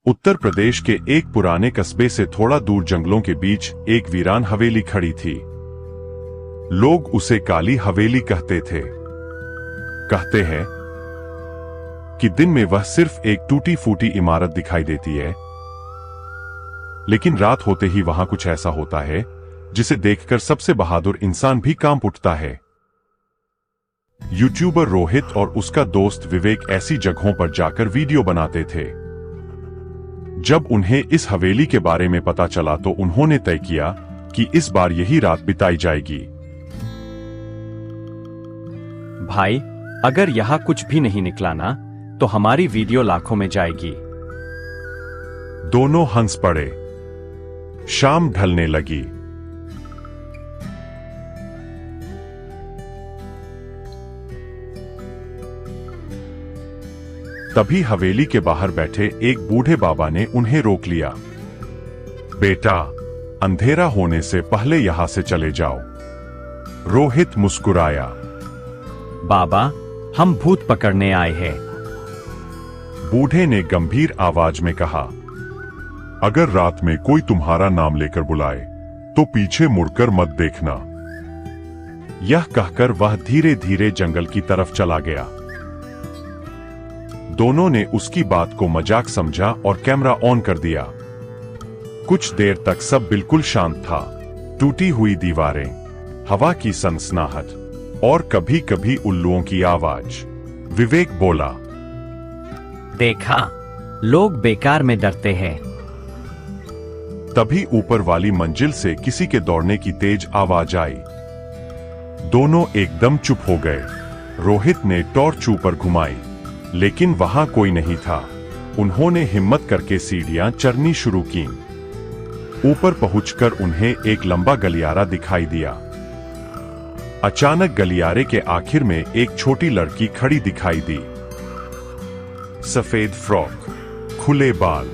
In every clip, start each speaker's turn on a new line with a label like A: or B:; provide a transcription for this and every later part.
A: उत्तर प्रदेश के एक पुराने कस्बे से थोड़ा दूर जंगलों के बीच एक वीरान हवेली खड़ी थी। लोग उसे काली हवेली कहते थे। कहते हैं कि दिन में वह सिर्फ एक टूटी फूटी इमारत दिखाई देती है, लेकिन रात होते ही वहां कुछ ऐसा होता है जिसे देखकर सबसे बहादुर इंसान भी कांप उठता है। यूट्यूबर रोहित और उसका दोस्त विवेक ऐसी जगहों पर जाकर वीडियो बनाते थे। जब उन्हें इस हवेली के बारे में पता चला तो उन्होंने तय किया कि इस बार यही रात बिताई जाएगी।
B: भाई, अगर यहां कुछ भी नहीं निकला ना, तो हमारी वीडियो लाखों में जाएगी।
A: दोनों हंस पड़े। शाम ढलने लगी। तभी हवेली के बाहर बैठे एक बूढ़े बाबा ने उन्हें रोक लिया। बेटा, अंधेरा होने से पहले यहां से चले जाओ। रोहित मुस्कुराया।
B: बाबा, हम भूत पकड़ने आए हैं।
A: बूढ़े ने गंभीर आवाज में कहा, अगर रात में कोई तुम्हारा नाम लेकर बुलाए तो पीछे मुड़कर मत देखना। यह कहकर वह धीरे धीरे जंगल की तरफ चला गया। दोनों ने उसकी बात को मजाक समझा और कैमरा ऑन कर दिया। कुछ देर तक सब बिल्कुल शांत था। टूटी हुई दीवारें, हवा की सनसनाहट और कभी कभी उल्लुओं की आवाज। विवेक बोला,
B: देखा, लोग बेकार में डरते हैं।
A: तभी ऊपर वाली मंजिल से किसी के दौड़ने की तेज आवाज आई। दोनों एकदम चुप हो गए। रोहित ने टॉर्च ऊपर घुमाई, लेकिन वहां कोई नहीं था। उन्होंने हिम्मत करके सीढ़ियां चढ़नी शुरू की। ऊपर पहुंचकर उन्हें एक लंबा गलियारा दिखाई दिया। अचानक गलियारे के आखिर में एक छोटी लड़की खड़ी दिखाई दी। सफेद फ्रॉक, खुले बाल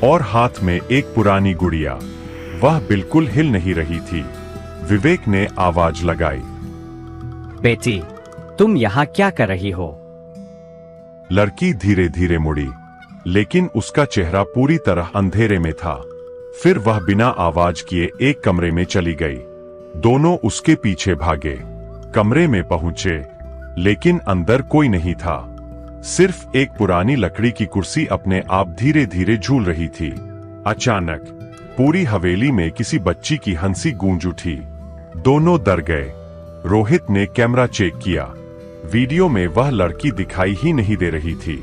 A: और हाथ में एक पुरानी गुड़िया। वह बिल्कुल हिल नहीं रही थी। विवेक ने आवाज लगाई,
B: बेटी, तुम यहाँ क्या कर रही हो?
A: लड़की धीरे धीरे मुड़ी, लेकिन उसका चेहरा पूरी तरह अंधेरे में था। फिर वह बिना आवाज किए एक कमरे में चली गई। दोनों उसके पीछे भागे। कमरे में पहुंचे, लेकिन अंदर कोई नहीं था। सिर्फ एक पुरानी लकड़ी की कुर्सी अपने आप धीरे धीरे झूल रही थी। अचानक पूरी हवेली में किसी बच्ची की हंसी गूंज उठी। दोनों डर गए। रोहित ने कैमरा चेक किया। वीडियो में वह लड़की दिखाई ही नहीं दे रही थी।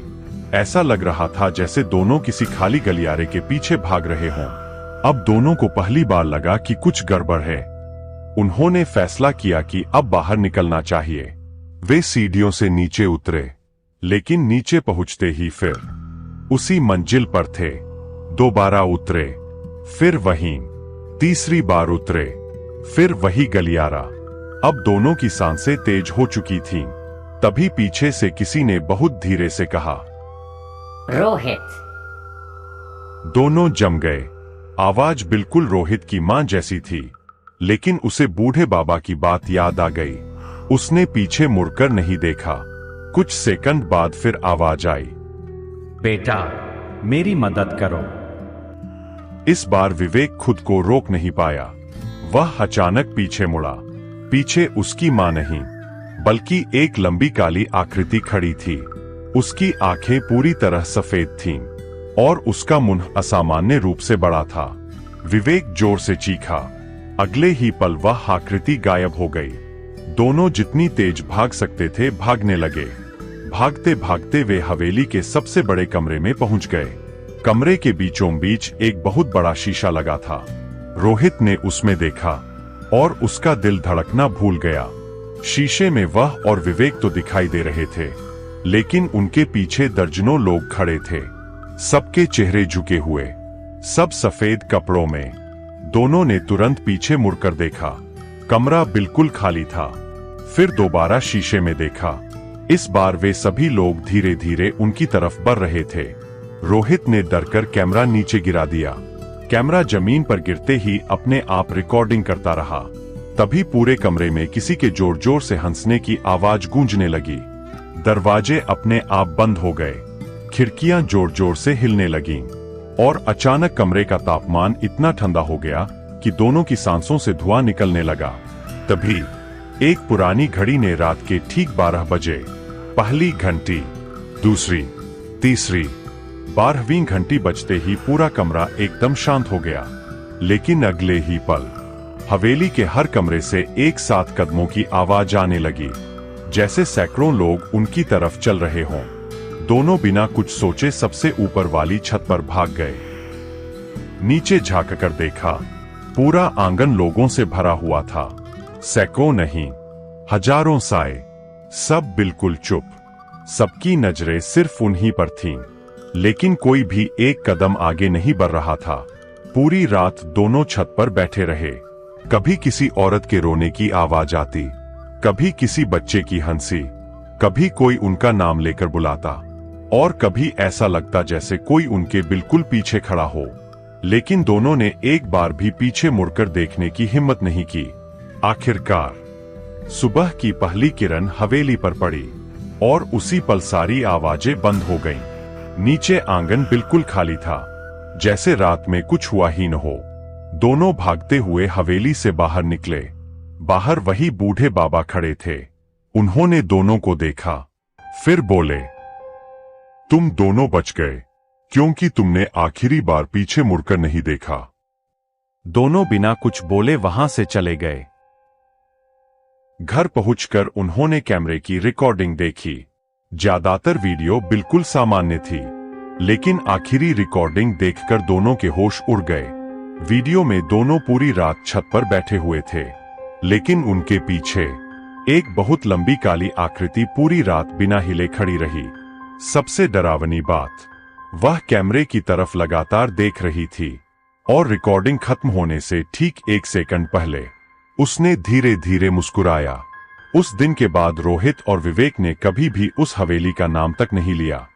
A: ऐसा लग रहा था जैसे दोनों किसी खाली गलियारे के पीछे भाग रहे हों। अब दोनों को पहली बार लगा कि कुछ गड़बड़ है। उन्होंने फैसला किया कि अब बाहर निकलना चाहिए। वे सीढ़ियों से नीचे उतरे, लेकिन नीचे पहुंचते ही फिर उसी मंजिल पर थे। दोबारा उतरे, फिर वहीं। तीसरी बार उतरे, फिर वही गलियारा। अब दोनों की सांसें तेज हो चुकी थीं। तभी पीछे से किसी ने बहुत धीरे से कहा,
C: रोहित।
A: दोनों जम गए। आवाज बिल्कुल रोहित की मां जैसी थी, लेकिन उसे बूढ़े बाबा की बात याद आ गई। उसने पीछे मुड़कर नहीं देखा। कुछ सेकंड बाद फिर आवाज आई,
B: बेटा, मेरी मदद करो।
A: इस बार विवेक खुद को रोक नहीं पाया। वह अचानक पीछे मुड़ा। पीछे उसकी मां नहीं, बल्कि एक लंबी काली आकृति खड़ी थी। उसकी आंखें पूरी तरह सफेद थीं और उसका मुंह असामान्य रूप से बड़ा था। विवेक जोर से चीखा। अगले ही पल वह आकृति गायब हो गई। दोनों जितनी तेज भाग सकते थे भागने लगे। भागते भागते वे हवेली के सबसे बड़े कमरे में पहुंच गए। कमरे के बीचों बीच एक बहुत बड़ा शीशा लगा था। रोहित ने उसमें देखा और उसका दिल धड़कना भूल गया। शीशे में वह और विवेक तो दिखाई दे रहे थे, लेकिन उनके पीछे दर्जनों लोग खड़े थे। सबके चेहरे झुके हुए, सब सफेद कपड़ों में। दोनों ने तुरंत पीछे मुड़कर देखा। कमरा बिल्कुल खाली था। फिर दोबारा शीशे में देखा। इस बार वे सभी लोग धीरे धीरे उनकी तरफ बढ़ रहे थे। रोहित ने डरकर कैमरा नीचे गिरा दिया। कैमरा जमीन पर गिरते ही अपने आप रिकॉर्डिंग करता रहा। तभी पूरे कमरे में किसी के जोर जोर से हंसने की आवाज गूंजने लगी। दरवाजे अपने आप बंद हो गए। खिड़कियां जोर जोर से हिलने लगीं। और अचानक कमरे का तापमान इतना ठंडा हो गया कि दोनों की सांसों से धुआं निकलने लगा। तभी एक पुरानी घड़ी ने रात के ठीक 12 बजे पहली घंटी, दूसरी, तीसरी, 12वीं घंटी बजते ही पूरा कमरा एकदम शांत हो गया। लेकिन अगले ही पल हवेली के हर कमरे से एक साथ कदमों की आवाज आने लगी, जैसे सैकड़ों लोग उनकी तरफ चल रहे हों। दोनों बिना कुछ सोचे सबसे ऊपर वाली छत पर भाग गए। नीचे झांककर देखा, पूरा आंगन लोगों से भरा हुआ था। सैकड़ों नहीं, हजारों साए, सब बिल्कुल चुप। सबकी नजरें सिर्फ उन्हीं पर थीं, लेकिन कोई भी एक कदम आगे नहीं बढ़ रहा था। पूरी रात दोनों छत पर बैठे रहे। कभी किसी औरत के रोने की आवाज आती, कभी किसी बच्चे की हंसी, कभी कोई उनका नाम लेकर बुलाता, और कभी ऐसा लगता जैसे कोई उनके बिल्कुल पीछे खड़ा हो। लेकिन दोनों ने एक बार भी पीछे मुड़कर देखने की हिम्मत नहीं की। आखिरकार सुबह की पहली किरण हवेली पर पड़ी और उसी पल सारी आवाजें बंद हो गईं। नीचे आंगन बिल्कुल खाली था, जैसे रात में कुछ हुआ ही न हो। दोनों भागते हुए हवेली से बाहर निकले। बाहर वही बूढ़े बाबा खड़े थे। उन्होंने दोनों को देखा, फिर बोले, तुम दोनों बच गए, क्योंकि तुमने आखिरी बार पीछे मुड़कर नहीं देखा।
B: दोनों बिना कुछ बोले वहां से चले गए।
A: घर पहुंचकर उन्होंने कैमरे की रिकॉर्डिंग देखी। ज्यादातर वीडियो बिल्कुल सामान्य थी, लेकिन आखिरी रिकॉर्डिंग देखकर दोनों के होश उड़ गए। वीडियो में दोनों पूरी रात छत पर बैठे हुए थे, लेकिन उनके पीछे एक बहुत लंबी काली आकृति पूरी रात बिना हिले खड़ी रही। सबसे डरावनी बात, वह कैमरे की तरफ लगातार देख रही थी, और रिकॉर्डिंग खत्म होने से ठीक 1 सेकंड पहले उसने धीरे धीरे मुस्कुराया। उस दिन के बाद रोहित और विवेक ने कभी भी उस हवेली का नाम तक नहीं लिया।